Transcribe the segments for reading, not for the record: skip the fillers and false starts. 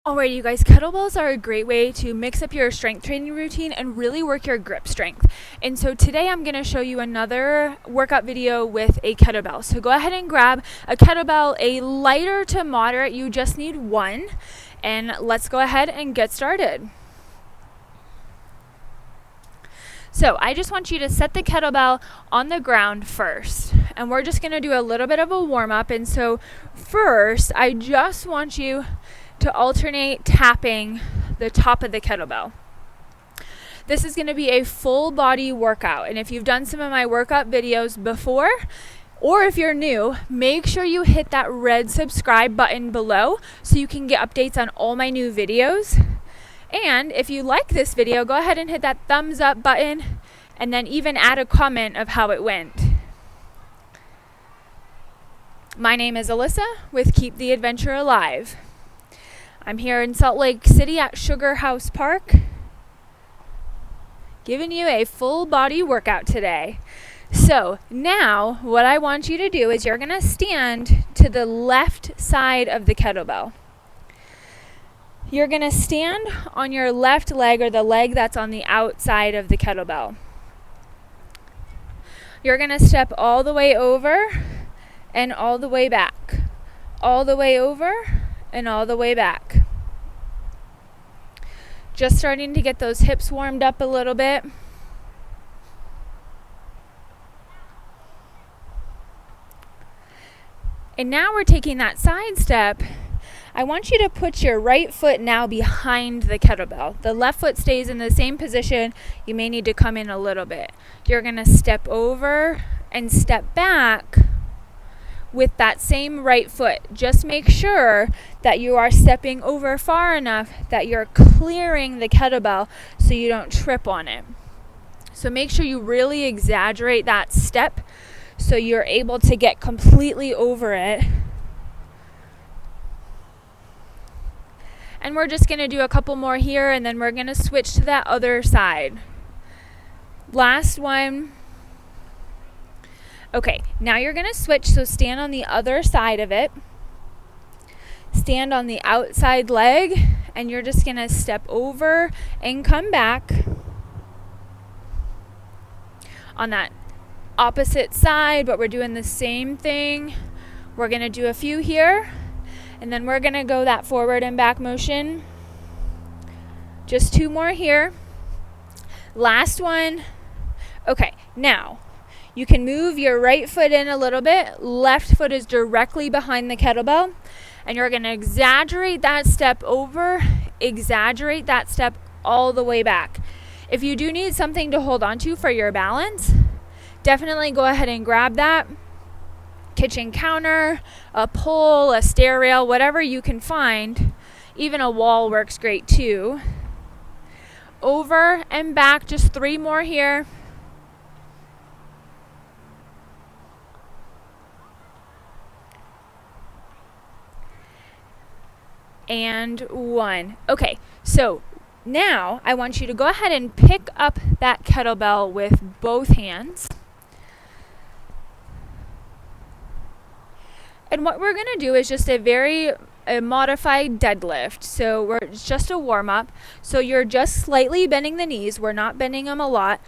Alrighty, you guys, kettlebells are a great way to mix up your strength training routine and really work your grip strength. And so today I'm going to show you another workout video with a kettlebell. So go ahead and grab a kettlebell, a lighter to moderate, you just need one. And let's go ahead and get started. So I just want you to set the kettlebell on the ground first. And we're just going to do a little bit of a warm up. And so first, I just want you to alternate tapping the top of the kettlebell. This is going to be a full body workout, and if you've done some of my workout videos before, or if you're new, make sure you hit that red subscribe button below so you can get updates on all my new videos. And if you like this video, go ahead and hit that thumbs up button and then even add a comment of how it went. My name is Alyssa with Keep the Adventure Alive. I'm here in Salt Lake City at Sugar House Park, giving you a full body workout today. So now what I want you to do is you're going to stand to the left side of the kettlebell. You're going to stand on your left leg, or the leg that's on the outside of the kettlebell. You're going to step all the way over and all the way back, all the way over and all the way back. Just starting to get those hips warmed up a little bit. And now we're taking that side step. I want you to put your right foot now behind the kettlebell. The left foot stays in the same position. You may need to come in a little bit. You're going to step over and step back with that same right foot. Just make sure that you are stepping over far enough that you're clearing the kettlebell so you don't trip on it. So make sure you really exaggerate that step so you're able to get completely over it. And we're just going to do a couple more here, and then we're going to switch to that other side. Last one. Okay, now you're going to switch, so stand on the other side of it. Stand on the outside leg, and you're just going to step over and come back. On that opposite side, but we're doing the same thing. We're going to do a few here, and then we're going to go that forward and back motion. Just two more here. Last one. Okay, now you can move your right foot in a little bit. Left foot is directly behind the kettlebell. And you're going to exaggerate that step over, exaggerate that step all the way back. If you do need something to hold on to for your balance, definitely go ahead and grab that. Kitchen counter, a pole, a stair rail, whatever you can find. Even a wall works great too. Over and back, just three more here. And one. Okay, so now I want you to go ahead and pick up that kettlebell with both hands. And what we're going to do is just a modified deadlift. So it's just a warm up. So you're just slightly bending the knees. We're not bending them a lot.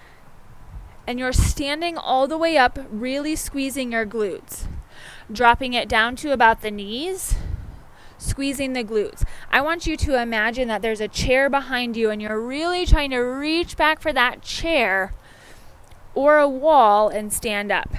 And you're standing all the way up, really squeezing your glutes. Dropping it down to about the knees. Squeezing the glutes. I want you to imagine that there's a chair behind you and you're really trying to reach back for that chair or a wall and stand up.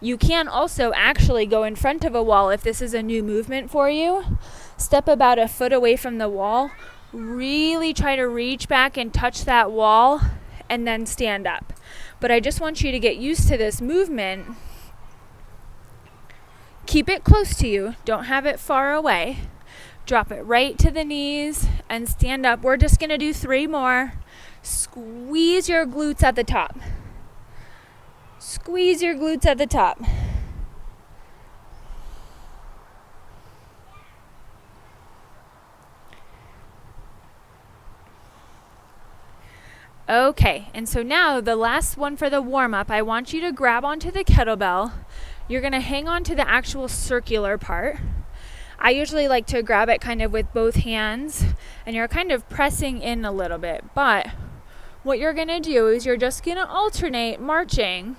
You can also actually go in front of a wall if this is a new movement for you. Step about a foot away from the wall. Really try to reach back and touch that wall and then stand up. But I just want you to get used to this movement. Keep it close to you. Don't have it far away. Drop it right to the knees and stand up. We're just going to do three more. Squeeze your glutes at the top. Squeeze your glutes at the top. Okay, and so now the last one for the warm-up, I want you to grab onto the kettlebell. You're going to hang on to the actual circular part. I usually like to grab it kind of with both hands, and you're kind of pressing in a little bit. But what you're going to do is you're just going to alternate marching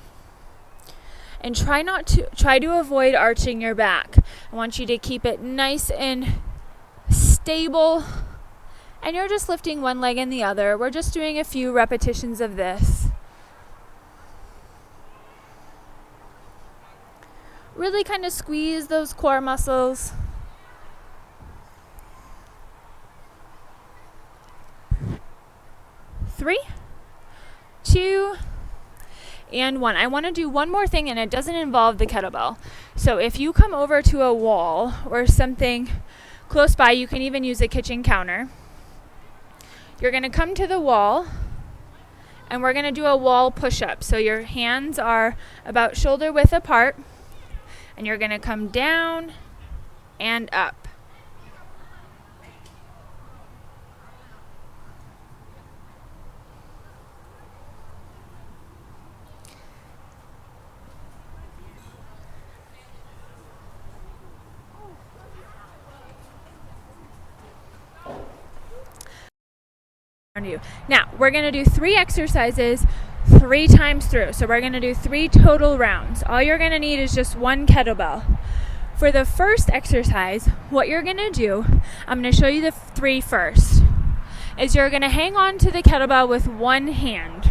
and try to avoid arching your back. I want you to keep it nice and stable, and you're just lifting one leg and the other. We're just doing a few repetitions of this. Really kind of squeeze those core muscles. 3, 2, and 1. I want to do one more thing, and it doesn't involve the kettlebell. So if you come over to a wall or something close by, you can even use a kitchen counter. You're going to come to the wall, and we're going to do a wall push-up. So your hands are about shoulder width apart, and you're going to come down and up. Now, we're going to do 3 exercises 3 times through. So we're going to do 3 total rounds. All you're going to need is just 1 kettlebell. For the first exercise, what you're going to do, I'm going to show you the 3 first, is you're going to hang on to the kettlebell with one hand.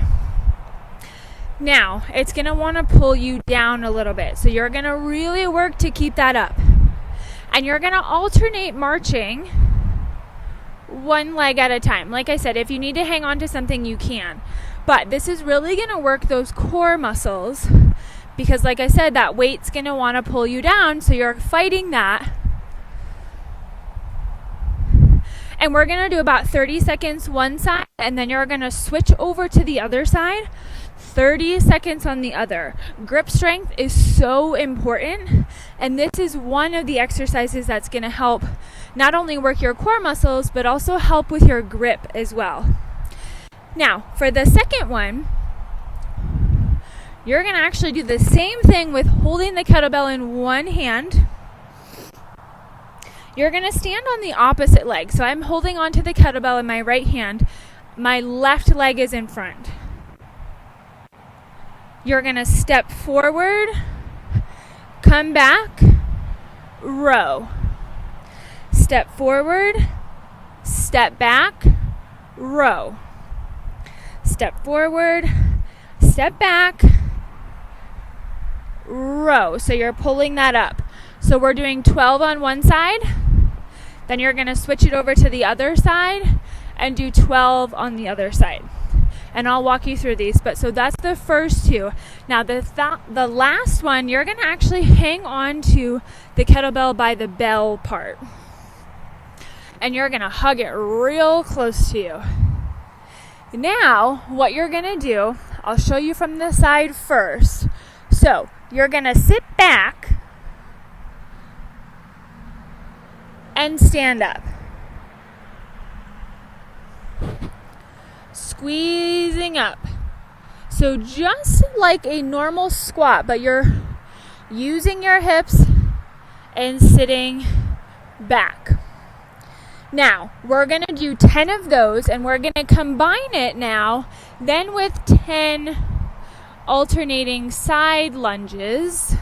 Now, it's going to want to pull you down a little bit. So you're going to really work to keep that up. And you're going to alternate marching one leg at a time. Like I said, if you need to hang on to something, you can. But this is really going to work those core muscles, because like I said, that weight's going to want to pull you down, so you're fighting that. And we're going to do about 30 seconds one side, and then you're going to switch over to the other side, 30 seconds on the other. Grip strength is so important, and this is one of the exercises that's going to help not only work your core muscles, but also help with your grip as well. Now, for the second one, you're going to actually do the same thing with holding the kettlebell in one hand. You're going to stand on the opposite leg. So I'm holding onto the kettlebell in my right hand. My left leg is in front. You're going to step forward, come back, row. Step forward, step back, row. Step forward, step back, row. So you're pulling that up. So we're doing 12 on one side. Then you're going to switch it over to the other side and do 12 on the other side. And I'll walk you through these. But so that's the first 2. Now the last one, you're going to actually hang on to the kettlebell by the bell part. And you're going to hug it real close to you. Now, what you're going to do, I'll show you from the side first. So, you're going to sit back and stand up. Squeezing up. So, just like a normal squat, but you're using your hips and sitting back. Now, we're going to do 10 of those, and we're going to combine it now then with 10 alternating side lunges,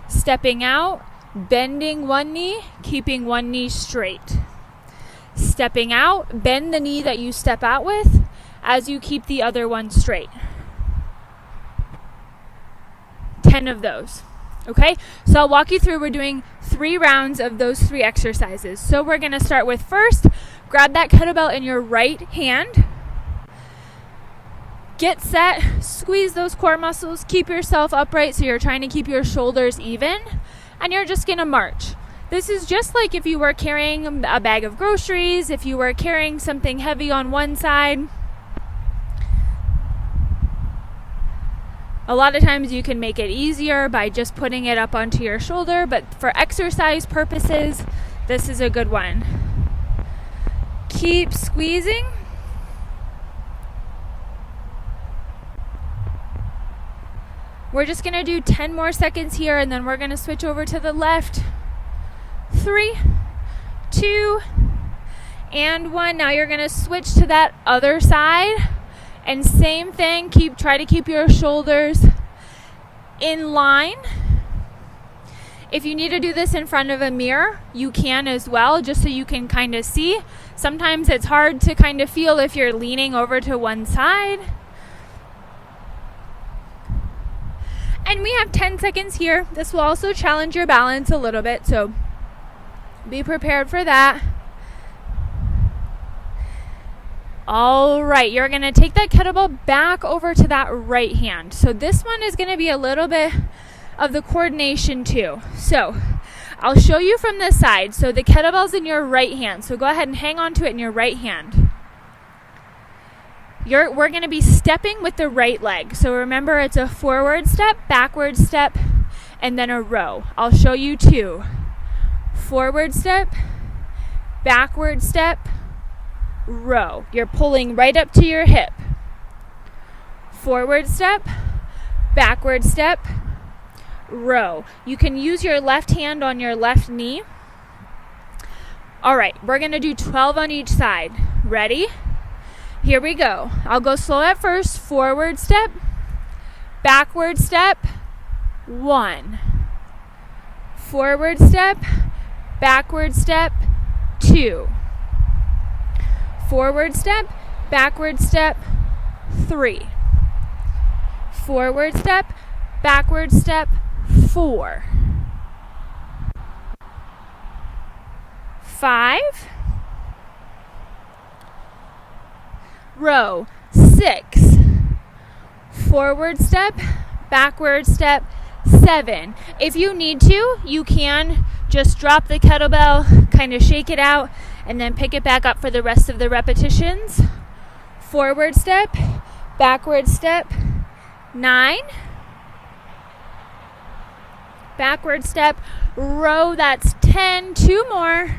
stepping out, bending one knee, keeping one knee straight. Stepping out, bend the knee that you step out with as you keep the other one straight. 10 of those. Okay, so I'll walk you through. We're doing 3 rounds of those 3 exercises. So we're going to start with first, grab that kettlebell in your right hand. Get set, squeeze those core muscles, keep yourself upright so you're trying to keep your shoulders even, and you're just going to march. This is just like if you were carrying a bag of groceries, if you were carrying something heavy on one side. A lot of times you can make it easier by just putting it up onto your shoulder, but for exercise purposes, this is a good one. Keep squeezing. We're just going to do 10 more seconds here, and then we're going to switch over to the left 3, 2, and 1. Now you're going to switch to that other side. And same thing, try to keep your shoulders in line. If you need to do this in front of a mirror, you can as well, just so you can kind of see. Sometimes it's hard to kind of feel if you're leaning over to one side. And we have 10 seconds here. This will also challenge your balance a little bit, so be prepared for that. All right, you're going to take that kettlebell back over to that right hand. So this one is going to be a little bit of the coordination too. So I'll show you from this side. So the kettlebell's in your right hand. So go ahead and hang on to it in your right hand. We're going to be stepping with the right leg. So remember, it's a forward step, backward step, and then a row. I'll show you 2. Forward step, backward step, row. You're pulling right up to your hip. Forward step, backward step, row. You can use your left hand on your left knee. All right, we're going to do 12 on each side. Ready? Here we go. I'll go slow at first. Forward step, backward step, 1. Forward step, backward step, 2. Forward step, backward step, 3. Forward step, backward step, 4. 5. Row, 6. Forward step, backward step, 7. If you need to, you can just drop the kettlebell, kind of shake it out, and then pick it back up for the rest of the repetitions. Forward step, backward step, 9. Backward step, row, that's 10. 2 more.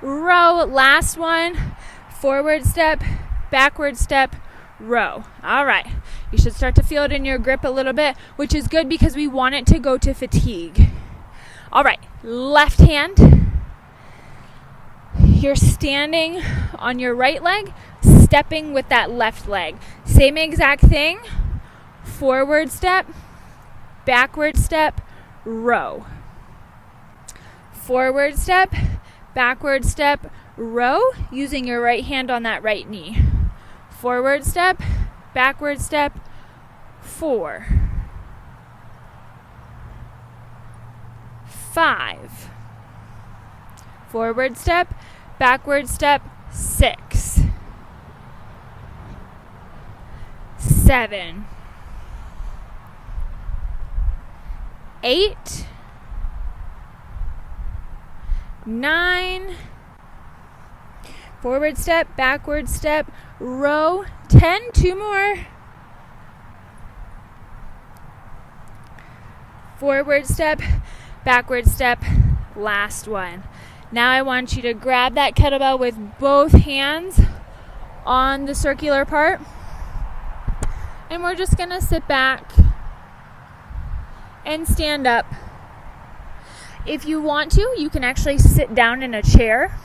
Row, last one. Forward step, backward step, row. All right. You should start to feel it in your grip a little bit, which is good because we want it to go to fatigue. All right. Left hand. You're standing on your right leg, stepping with that left leg. Same exact thing. Forward step, backward step, row. Forward step, backward step, row, using your right hand on that right knee. Forward step, backward step, 4. 5. Forward step, backward step, 6. 7. 8. 9. Forward step, backward step, row, 10. 2 more. Forward step, backward step, last one. Now I want you to grab that kettlebell with both hands on the circular part. And we're just going to sit back and stand up. If you want to, you can actually sit down in a chair.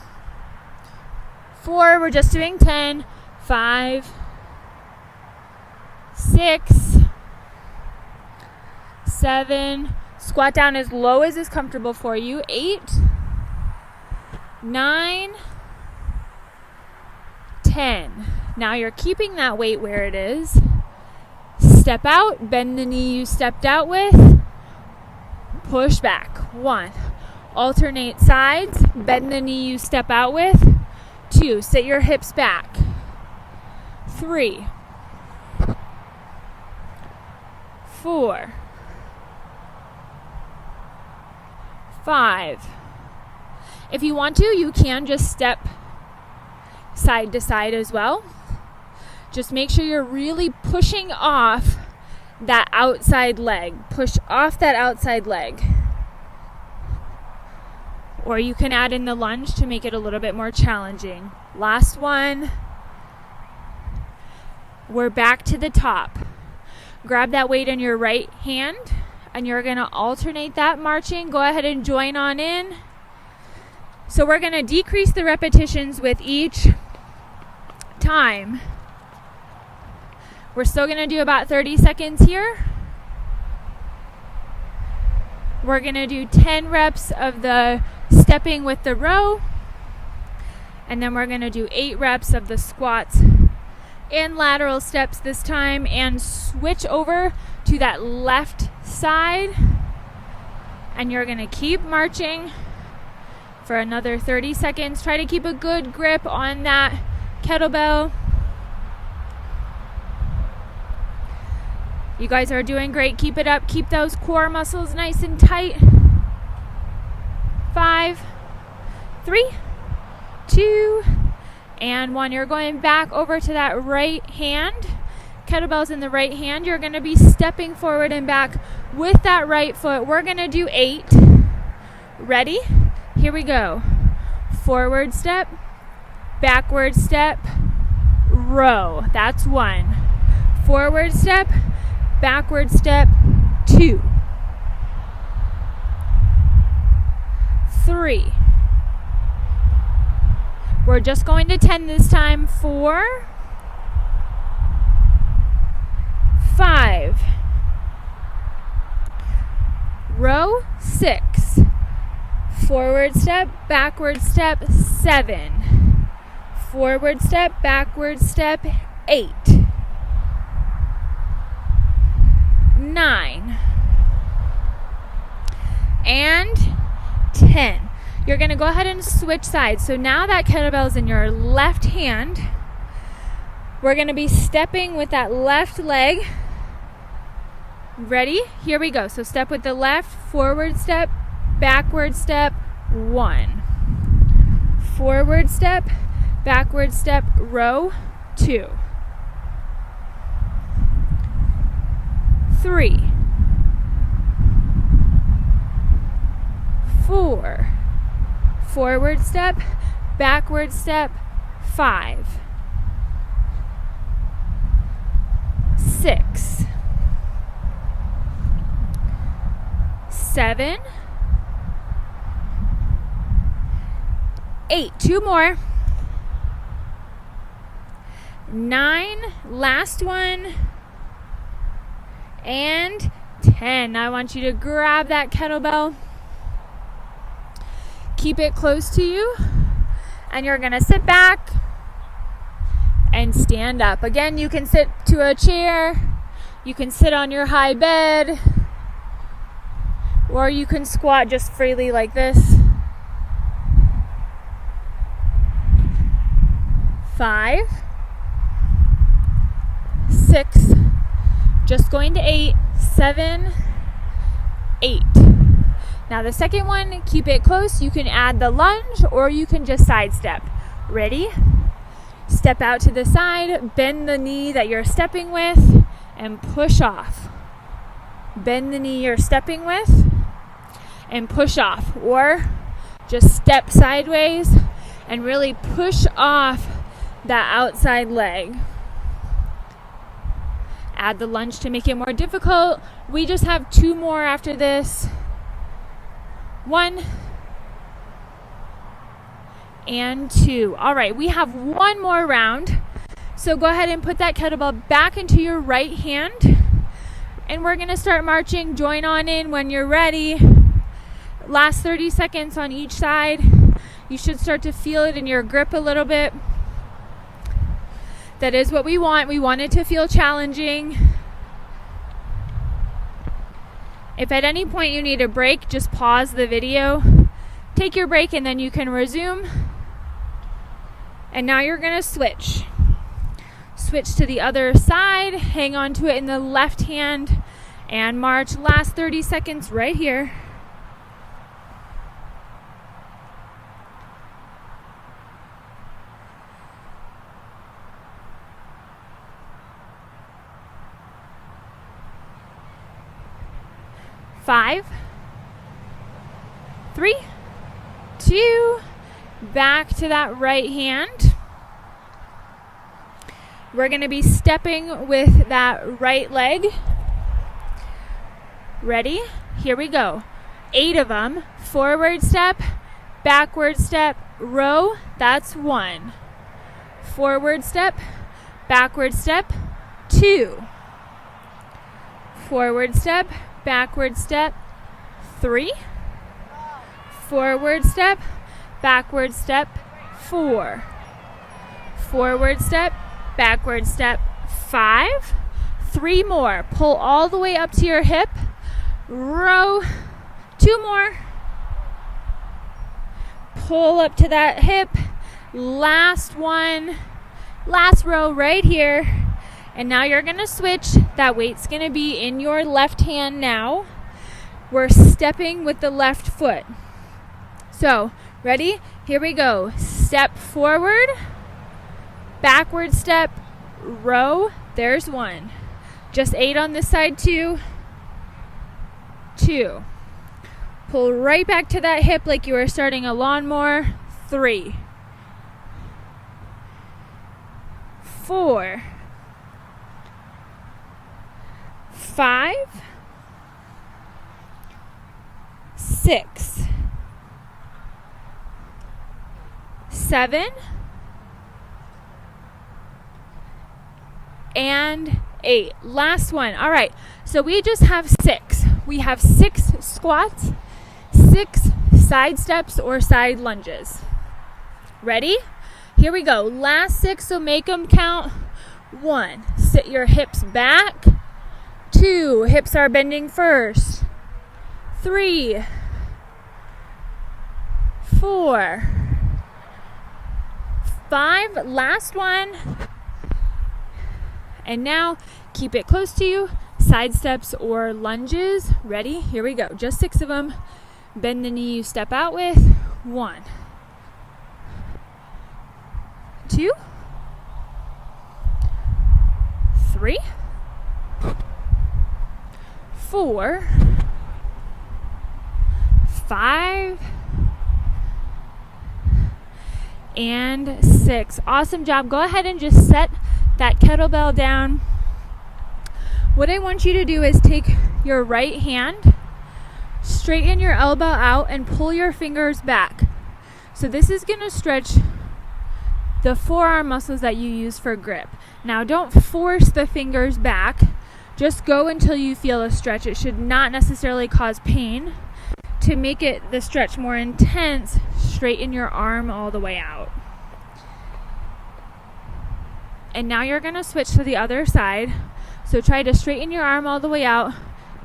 4, we're just doing 10, 5, 6, 7, squat down as low as is comfortable for you, 8, 9, 10. Now you're keeping that weight where it is. Step out, bend the knee you stepped out with, push back, 1. Alternate sides, bend the knee you step out with, 2. Sit your hips back, 3, 4, 5. If you want to, you can just step side to side as well. Just make sure you're really pushing off that outside leg. Push off that outside leg. Or you can add in the lunge to make it a little bit more challenging. Last one. We're back to the top. Grab that weight in your right hand and you're going to alternate that marching. Go ahead and join on in. So we're going to decrease the repetitions with each time. We're still going to do about 30 seconds here. We're going to do 10 reps of the stepping with the row. And then we're going to do 8 reps of the squats and lateral steps this time, and switch over to that left side. And you're going to keep marching for another 30 seconds. Try to keep a good grip on that kettlebell. You guys are doing great. Keep it up. Keep those core muscles nice and tight. 5, 3, 2, and 1. You're going back over to that right hand. Kettlebells in the right hand. You're going to be stepping forward and back with that right foot. We're going to do 8. Ready? Here we go. Forward step, backward step, row. That's 1. Forward step, backward step, 2. 3. We're just going to 10 this time. 4, 5. Row 6. Forward step, backward step, 7. Forward step, backward step, 8. 9. And 10. You're going to go ahead and switch sides. So now that kettlebell is in your left hand, we're going to be stepping with that left leg. Ready? Here we go. So step with the left, forward step, backward step, 1. Forward step, backward step, row, 2. 3. 4. Forward step, backward step, 5. 6. 7. 8. 2 more. 9. Last one. And 10. I want you to grab that kettlebell. Keep it close to you. And you're going to sit back and stand up. Again, you can sit to a chair. You can sit on your high bed. Or you can squat just freely like this. 5, 6, just going to 8, 7, 8. Now the second one, keep it close. You can add the lunge or you can just sidestep. Ready? Step out to the side, bend the knee that you're stepping with, and push off. Bend the knee you're stepping with, and push off. Or just step sideways and really push off that outside leg. Add the lunge to make it more difficult. We just have 2 more after this. 1 and 2. All right, we have 1 more round. So go ahead and put that kettlebell back into your right hand. And we're going to start marching. Join on in when you're ready. Last 30 seconds on each side. You should start to feel it in your grip a little bit. That is what we want. We want it to feel challenging. If at any point you need a break, just pause the video. Take your break and then you can resume. And now you're going to switch. Switch to the other side. Hang on to it in the left hand. And march. Last 30 seconds right here. Five, 3, 2, back to that right hand. We're going to be stepping with that right leg. Ready? Here we go. 8 of them. Forward step, backward step, row. That's 1. Forward step, backward step, 2. Forward step, backward step, 3. Forward step, backward step, 4. Forward step, backward step, 5. 3 more. Pull all the way up to your hip. Row. 2 more. Pull up to that hip. Last one. Last row right here. And now you're going to switch. That weight's going to be in your left hand now. We're stepping with the left foot. So, ready? Here we go. Step forward. Backward step. Row. There's 1. Just 8 on this side, 2. 2. Pull right back to that hip like you were starting a lawnmower. 3. 4. 5. 6. 7. And 8. Last one. All right. So we just have 6. We have 6 squats, 6 side steps or side lunges. Ready? Here we go. Last 6, so make them count. 1. Sit your hips back. 2. Hips are bending first. 3. 4. 5. Last one. And now, keep it close to you. Side steps or lunges. Ready? Here we go. Just 6 of them. Bend the knee you step out with. 1. 2. 3. 4. 5. And 6. Awesome job. Go ahead and just set that kettlebell down. What I want you to do is take your right hand, straighten your elbow out, and pull your fingers back. So this is going to stretch the forearm muscles that you use for grip. Now don't force the fingers back. Just go until you feel a stretch. It should not necessarily cause pain. To make it the stretch more intense, straighten your arm all the way out. And now you're going to switch to the other side. So try to straighten your arm all the way out.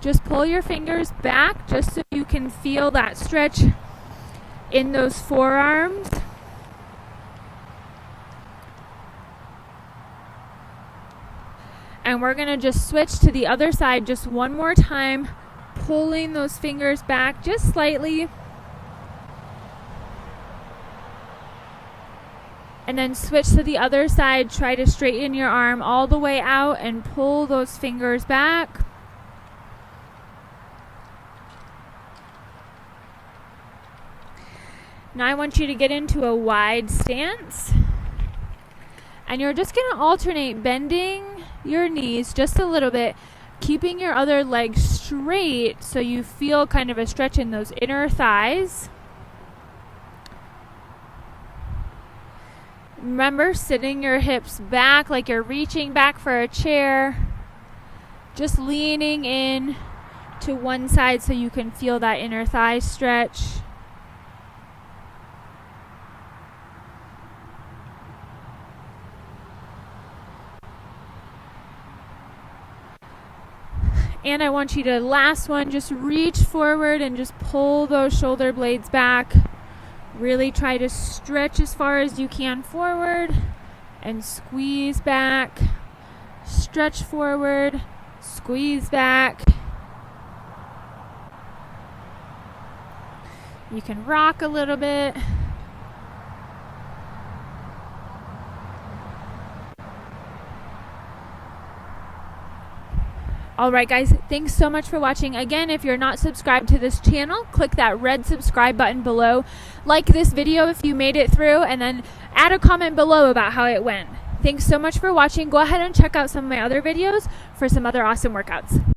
Just pull your fingers back just so you can feel that stretch in those forearms. And we're going to just switch to the other side just one more time, pulling those fingers back just slightly. And then switch to the other side. Try to straighten your arm all the way out and pull those fingers back. Now I want you to get into a wide stance. And you're just going to alternate bending your knees just a little bit, keeping your other leg straight so you feel kind of a stretch in those inner thighs. Remember, sitting your hips back like you're reaching back for a chair. Just leaning in to one side so you can feel that inner thigh stretch. And I want you to, last one, just reach forward and just pull those shoulder blades back. Really try to stretch as far as you can forward and squeeze back. Stretch forward, squeeze back. You can rock a little bit. Alright guys, thanks so much for watching. Again, if you're not subscribed to this channel, click that red subscribe button below. Like this video if you made it through, and then add a comment below about how it went. Thanks so much for watching. Go ahead and check out some of my other videos for some other awesome workouts.